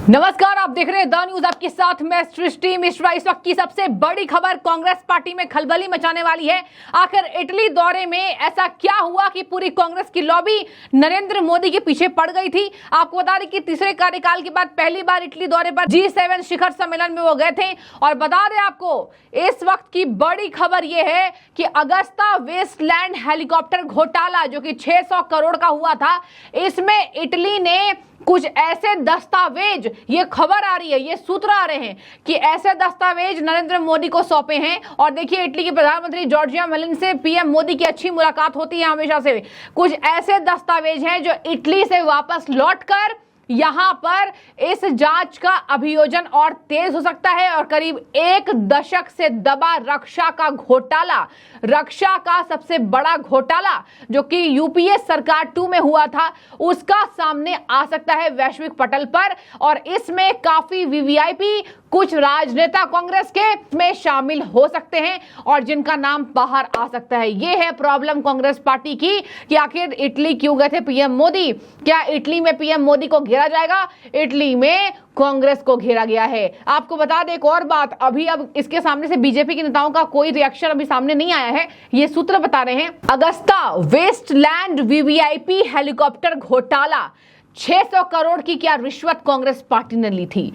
नमस्कार, आप देख रहे हैं द न्यूज, आपके साथ मैं सृष्टि मिश्रा। इस वक्त की सबसे बड़ी खबर कांग्रेस पार्टी में खलबली मचाने वाली है। आखिर इटली दौरे में ऐसा क्या हुआ कि पूरी कांग्रेस की लॉबी नरेंद्र मोदी के पीछे पड़ गई थी। आपको बता दें कि तीसरे कार्यकाल के बाद पहली बार इटली दौरे पर G7 शिखर सम्मेलन में वो गए थे। और बता दें आपको, इस वक्त की बड़ी खबर यह है कि अगस्ता वेस्टलैंड हेलीकॉप्टर घोटाला जो कि 600 करोड़ का हुआ था, इसमें इटली ने कुछ ऐसे दस्तावेज, ये खबर आ रही है, ये सूत्र आ रहे हैं कि ऐसे दस्तावेज नरेंद्र मोदी को सौंपे हैं। और देखिए, इटली के प्रधानमंत्री जॉर्जिया मेलोनी से पीएम मोदी की अच्छी मुलाकात होती है हमेशा से। कुछ ऐसे दस्तावेज हैं जो इटली से वापस लौटकर यहां पर इस जांच का अभियोजन और तेज हो सकता है। और करीब 1 दशक से दबा रक्षा का घोटाला, रक्षा का सबसे बड़ा घोटाला जो कि यूपीए सरकार 2 में हुआ था, उसका सामने आ सकता है वैश्विक पटल पर। और इसमें काफी वीवीआईपी, कुछ राजनेता कांग्रेस के में शामिल हो सकते हैं और जिनका नाम बाहर आ सकता है। यह है प्रॉब्लम कांग्रेस पार्टी की कि आखिर इटली क्यों गए थे पीएम मोदी। क्या इटली में पीएम मोदी को घेरा जाएगा? इटली में कांग्रेस को घेरा गया है। आपको बता दें एक और बात, अब इसके सामने से बीजेपी के नेताओं का कोई रिएक्शन अभी सामने नहीं आया है। ये सूत्र बता रहे हैं, अगस्ता वेस्टलैंड वीवीआईपी हेलीकॉप्टर घोटाला, 600 करोड़ की क्या रिश्वत कांग्रेस पार्टी ने ली थी?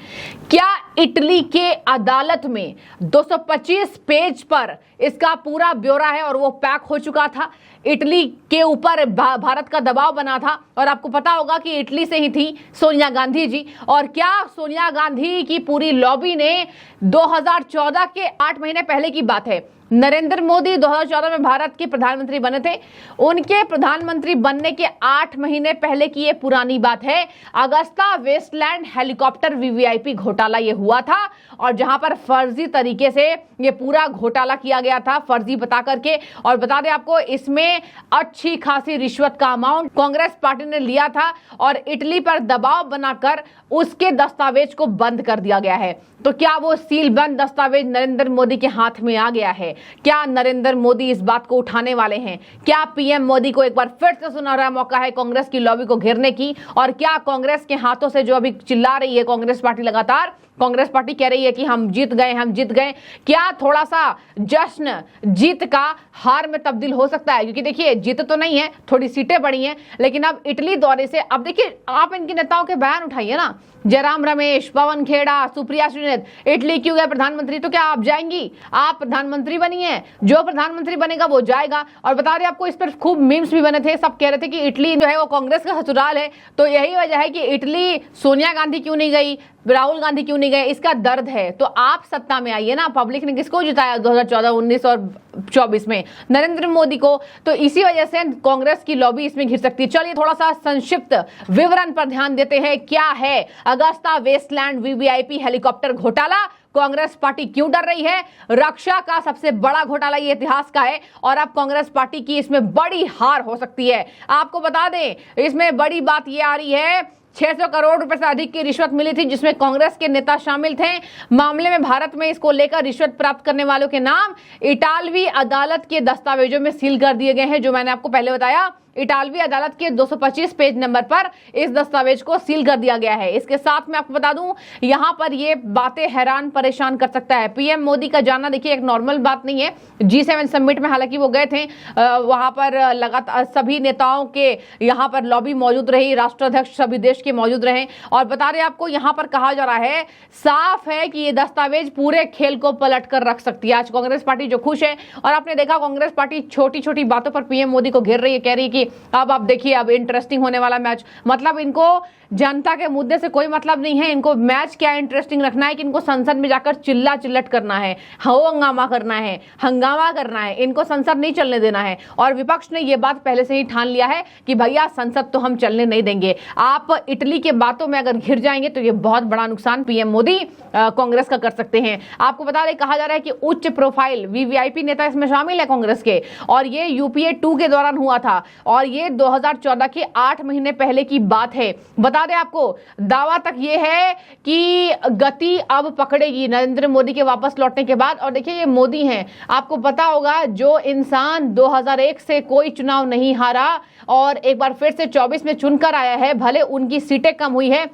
क्या इटली के अदालत में 225 पेज पर इसका पूरा ब्यौरा है और वो पैक हो चुका था। इटली के ऊपर भारत का दबाव बना था और आपको पता होगा कि इटली से ही थी सोनिया गांधी जी। और क्या सोनिया गांधी की पूरी लॉबी ने 2014 के 8 महीने पहले की बात है, नरेंद्र मोदी 2014 में भारत के प्रधानमंत्री बने थे। उनके प्रधानमंत्री बनने के 8 महीने पहले की ये पुरानी बात है। अगस्ता वेस्टलैंड हेलीकॉप्टर वीवीआईपी घोटाला ये हुआ था और जहां पर फर्जी तरीके से ये पूरा घोटाला किया गया था, फर्जी बता करके। और बता दें आपको, इसमें अच्छी खासी रिश्वत का अमाउंट कांग्रेस पार्टी ने लिया था और इटली पर दबाव बनाकर उसके दस्तावेज को बंद कर दिया गया है। तो क्या वो सीलबंद दस्तावेज नरेंद्र मोदी के हाथ में आ गया है? क्या नरेंद्र मोदी इस बात को उठाने वाले हैं? क्या पीएम मोदी को एक बार फिर से सुनहरा मौका है कांग्रेस की लॉबी को घेरने की? और क्या कांग्रेस के हाथों से जो अभी चिल्ला रही है कांग्रेस पार्टी, लगातार कांग्रेस पार्टी कह रही है कि हम जीत गए, हम जीत गए, क्या थोड़ा सा जश्न जीत का हार में तब्दील हो सकता है? क्योंकि देखिए, जीत तो नहीं है, थोड़ी सीटें बढ़ी हैं, लेकिन अब इटली दौरे से, अब देखिए आप इनके नेताओं के बयान उठाइए ना, जयराम रमेश, पवन खेड़ा, सुप्रिया श्रीनेत, इटली क्यों गए प्रधानमंत्री? तो क्या आप जाएंगी? आप प्रधानमंत्री बनी है, जो प्रधानमंत्री बनेगा वो जाएगा। और बता रहे आपको, इस पर खूब मीम्स भी बने थे, सब कह रहे थे कि इटली जो है वो कांग्रेस का ससुराल है। तो यही वजह है कि इटली सोनिया गांधी क्यों नहीं गई, राहुल गांधी क्यों नहीं गए, इसका दर्द है। तो आप सत्ता में आइए ना। पब्लिक ने किसको जिताया 2014, 19 और 24 में? नरेंद्र मोदी को। तो इसी वजह से कांग्रेस की लॉबी इसमें घिर सकती है। चलिए थोड़ा सा संक्षिप्त विवरण पर ध्यान देते हैं। क्या है अगस्ता वेस्टलैंड वीवीआईपी हेलीकॉप्टर घोटाला? कांग्रेस पार्टी क्यों डर रही है? रक्षा का सबसे बड़ा घोटाला ये इतिहास का है और अब कांग्रेस पार्टी की इसमें बड़ी हार हो सकती है। आपको बता दें, इसमें बड़ी बात ये आ रही है, 600 करोड़ रुपए से अधिक की रिश्वत मिली थी जिसमें कांग्रेस के नेता शामिल थे। मामले में भारत में इसको लेकर रिश्वत प्राप्त करने वालों के नाम इटालवी अदालत के दस्तावेजों में सील कर दिए गए हैं। जो मैंने आपको पहले बताया, इटालवी अदालत के 225 पेज नंबर पर इस दस्तावेज को सील कर दिया गया है। इसके साथ मैं आपको बता दूं, यहां पर ये बातें हैरान परेशान कर सकता है। पीएम मोदी का जाना देखिए एक नॉर्मल बात नहीं है। G7 समिट में हालांकि वो गए थे, वहां पर लगातार सभी नेताओं के यहां पर लॉबी मौजूद रही, राष्ट्राध्यक्ष सभी देश के मौजूद रहे। और बता रहे आपको, यहां पर कहा जा रहा है, साफ है कि ये दस्तावेज पूरे खेल को पलट कर रख सकती है। आज कांग्रेस पार्टी जो खुश है, और आपने देखा कांग्रेस पार्टी छोटी छोटी बातों पर पीएम मोदी को घेर रही है, कह रही है कि अब आप देखिए, अब इंटरेस्टिंग होने वाला मैच। मतलब इनको जनता के मुद्दे से कोई मतलब नहीं है, इनको मैच क्या इंटरेस्टिंग रखना है कि इनको संसद में जाकर चिल्ला चिल्लट करना है, हंगामा करना है, हंगामा करना है, इनको संसद नहीं चलने देना है। और विपक्ष ने यह बात पहले से ही ठान लिया है कि भैया संसद तो हम चलने नहीं देंगे। आप इटली के बातों में अगर घिर जाएंगे तो ये बहुत बड़ा नुकसान पीएम मोदी कांग्रेस का कर सकते हैं। आपको बता दें, कहा जा रहा है कि उच्च प्रोफाइल वीवीआईपी नेता इसमें शामिल है कांग्रेस के, और ये यूपीए 2 के दौरान हुआ था और ये 2014 के 8 महीने पहले की बात है। बता दें आपको, दावा तक ये है कि गति अब पकड़ेगी नरेंद्र मोदी के वापस लौटने के बाद। और देखिए, ये मोदी हैं, आपको पता होगा, जो इंसान 2001 से कोई चुनाव नहीं हारा और एक बार फिर से 24 में चुनकर आया है, भले उनकी सीटें कम हुई है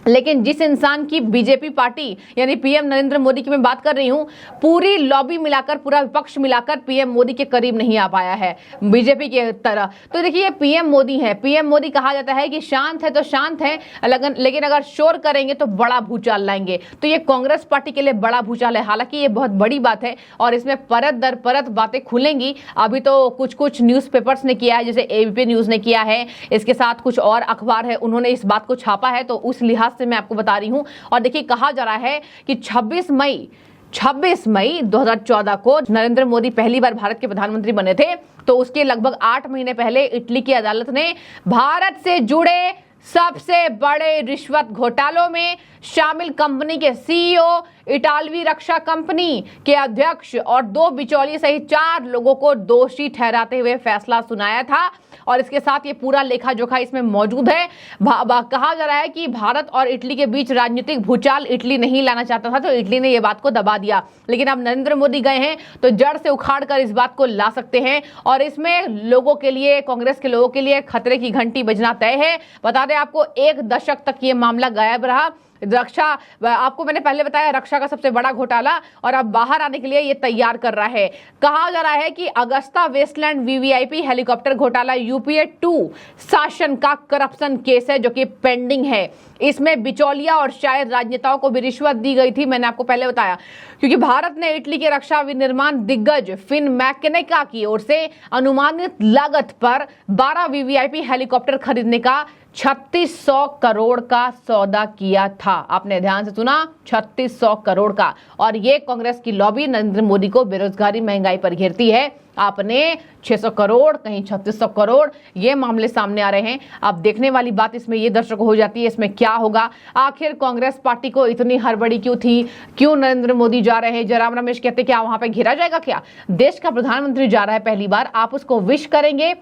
लेकिन जिस इंसान की बीजेपी पार्टी यानी पीएम नरेंद्र मोदी की मैं बात कर रही हूं, पूरी लॉबी मिलाकर, पूरा विपक्ष मिलाकर पीएम मोदी के करीब नहीं आ पाया है बीजेपी के तरह। तो देखिए, पीएम मोदी है, पीएम मोदी कहा जाता है कि शांत है तो शांत है, लेकिन अगर शोर करेंगे तो बड़ा भूचाल लाएंगे। तो ये कांग्रेस पार्टी के लिए बड़ा भूचाल है। हालांकि ये बहुत बड़ी बात है और इसमें परत दर परत बातें खुलेंगी। अभी तो कुछ न्यूज़पेपर्स ने किया है, जैसे एबीपी न्यूज ने किया है, इसके साथ कुछ और अखबार है, उन्होंने इस बात को छापा है, तो उस लिहाज से मैं आपको बता रही हूं। और देखिए, कहा जा रहा है कि 26 मई 2014 को नरेंद्र मोदी पहली बार भारत के प्रधानमंत्री बने थे। तो उसके लगभग 8 महीने पहले इटली की अदालत ने भारत से जुड़े सबसे बड़े रिश्वत घोटालों में शामिल कंपनी के सीईओ, इटालवी रक्षा कंपनी के अध्यक्ष और 2 बिचौलिए सहित 4 लोगों को दोषी ठहराते हुए फैसला सुनाया था। और इसके साथ ये पूरा लेखा जोखा इसमें मौजूद है। कहा जा रहा है कि भारत और इटली के बीच राजनीतिक भूचाल इटली नहीं लाना चाहता था, तो इटली ने ये बात को दबा दिया। लेकिन अब नरेंद्र मोदी गए हैं तो जड़ से उखाड़ कर इस बात को ला सकते हैं। और इसमें लोगों के लिए, कांग्रेस के लोगों के लिए खतरे की घंटी बजना तय है। बता दें आपको, 1 दशक तक ये मामला गायब रहा। रक्षा, आपको मैंने पहले बताया, रक्षा का सबसे बड़ा घोटाला, और अब बाहर आने के लिए ये तैयार कर रहा है। कहा जा रहा है कि अगस्ता वेस्टलैंड वीवीआईपी हेलीकॉप्टर घोटाला यूपीए 2 शासन का करप्शन केस है जो कि पेंडिंग है। इसमें बिचौलिया और शायद राजनेताओं को भी रिश्वत दी गई थी, मैंने आपको पहले बताया, क्योंकि भारत ने इटली के रक्षा विनिर्माण दिग्गज फिनमैकेनिका की ओर से अनुमानित लागत पर 12 वीवीआईपी हेलीकॉप्टर खरीदने का 3600 करोड़ का सौदा किया था। आपने ध्यान से सुना, 3600 करोड़ का। और ये कांग्रेस की लॉबी नरेंद्र मोदी को बेरोजगारी, महंगाई पर घेरती है। आपने 600 करोड़, कहीं 3600 करोड़, ये मामले सामने आ रहे हैं। अब देखने वाली बात इसमें ये दर्शकों हो जाती है, इसमें क्या होगा। आखिर कांग्रेस पार्टी को इतनी हड़बड़ी क्यों थी, क्यों नरेंद्र मोदी जा रहे हैं। जयराम रमेश कहते क्या वहां पे घेरा जाएगा क्या? देश का प्रधानमंत्री जा रहा है पहली बार, आप उसको विश करेंगे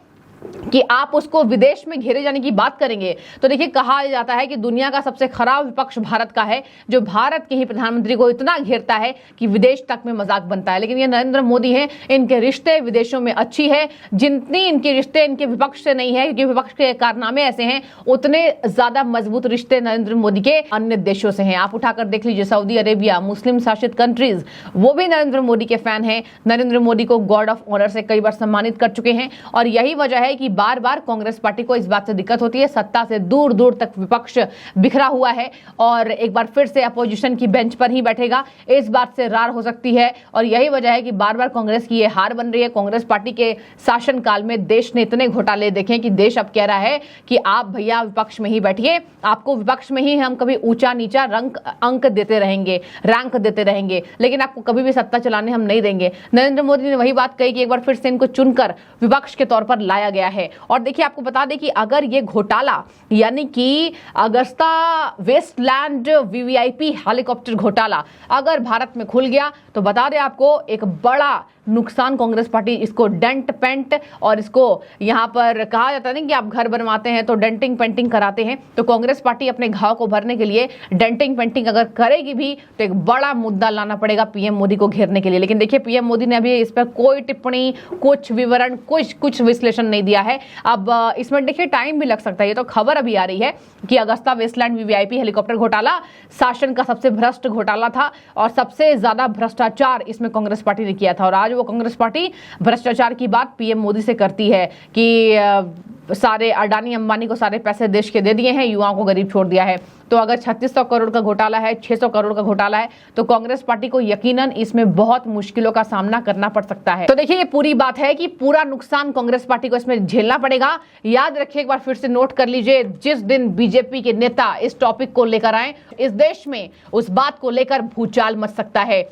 कि आप उसको विदेश में घेरे जाने की बात करेंगे? तो देखिए, कहा जाता है कि दुनिया का सबसे खराब विपक्ष भारत का है, जो भारत के ही प्रधानमंत्री को इतना घेरता है कि विदेश तक में मजाक बनता है। लेकिन ये नरेंद्र मोदी हैं, इनके रिश्ते विदेशों में अच्छी है, जितनी इनके रिश्ते इनके विपक्ष से नहीं है, क्योंकि विपक्ष के कारनामे ऐसे हैं, उतने ज्यादा मजबूत रिश्ते नरेंद्र मोदी के अन्य देशों से हैं। आप उठाकर देख लीजिए, सऊदी अरेबिया, मुस्लिम शासित कंट्रीज, वो भी नरेंद्र मोदी के फैन हैं, नरेंद्र मोदी को गॉड ऑफ ऑनर से कई बार सम्मानित कर चुके हैं। और यही वजह है कि बार बार कांग्रेस पार्टी को इस बात से दिक्कत होती है, सत्ता से दूर दूर तक विपक्ष बिखरा हुआ है और एक बार फिर से अपोजिशन की बेंच पर ही बैठेगा, इस बात से रार हो सकती है। और यही वजह है कि बार बार कांग्रेस की ये हार बन रही है। कांग्रेस पार्टी के शासनकाल में देश ने इतने घोटाले देखे कि देश अब कह रहा है कि आप भैया विपक्ष में ही बैठिए, आपको विपक्ष में ही हम कभी ऊंचा नीचा अंक देते रहेंगे, रैंक देते रहेंगे, लेकिन आपको कभी भी सत्ता चलाने हम नहीं देंगे। नरेंद्र मोदी ने वही बात कही कि एक बार फिर से इनको चुनकर विपक्ष के तौर पर लाया गया है। और देखिए, आपको बता दें कि अगर ये घोटाला यानी कि अगस्ता वेस्टलैंड वीवीआईपी हेलीकॉप्टर घोटाला अगर भारत में खुल गया तो बता दें आपको, एक बड़ा नुकसान कांग्रेस पार्टी, इसको डेंट पेंट, और इसको यहां पर कहा जाता है ना कि आप घर बनवाते हैं तो डेंटिंग पेंटिंग कराते हैं, तो कांग्रेस पार्टी अपने घाव को भरने के लिए डेंटिंग पेंटिंग अगर करेगी भी तो एक बड़ा मुद्दा लाना पड़ेगा पीएम मोदी को घेरने के लिए। लेकिन देखिए, पीएम मोदी ने अभी इस पर कोई टिप्पणी, कुछ विवरण, कुछ विश्लेषण नहीं दिया है। अब इसमें देखिए टाइम भी लग सकता है। ये तो खबर अभी आ रही है कि अगस्ता वेस्टलैंड वीवीआईपी हेलीकॉप्टर घोटाला शासन का सबसे भ्रष्ट घोटाला था और सबसे ज्यादा भ्रष्टाचार इसमें कांग्रेस पार्टी ने किया था। और आज वो कांग्रेस पार्टी भ्रष्टाचार की बात पीएम मोदी से करती है कि सारे अडानी अंबानी को सारे पैसे देश के दे दिए हैं, युवाओं को गरीब छोड़ दिया है। तो अगर 3600 करोड़ का घोटाला है, 600 करोड़ का घोटाला है, तो कांग्रेस पार्टी को यकीनन इसमें बहुत मुश्किलों का सामना करना पड़ सकता है। तो देखिए, ये पूरी बात है कि पूरा नुकसान कांग्रेस पार्टी को इसमें झेलना पड़ेगा। याद रखिए, एक बार फिर से नोट कर लीजिए, जिस दिन बीजेपी के नेता इस टॉपिक को लेकर आए, इस देश में उस बात को लेकर भूचाल मच सकता है।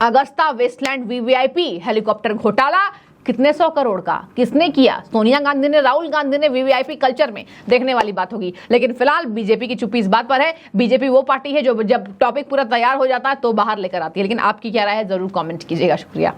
अगस्ता वेस्टलैंड वीवीआईपी हेलीकॉप्टर घोटाला कितने 100 करोड़ का किसने किया? सोनिया गांधी ने, राहुल गांधी ने, वीवीआईपी कल्चर में देखने वाली बात होगी। लेकिन फिलहाल बीजेपी की चुप्पी इस बात पर है। बीजेपी वो पार्टी है जो जब टॉपिक पूरा तैयार हो जाता है तो बाहर लेकर आती है। लेकिन आपकी क्या राय है, जरूर कमेंट कीजिएगा। शुक्रिया।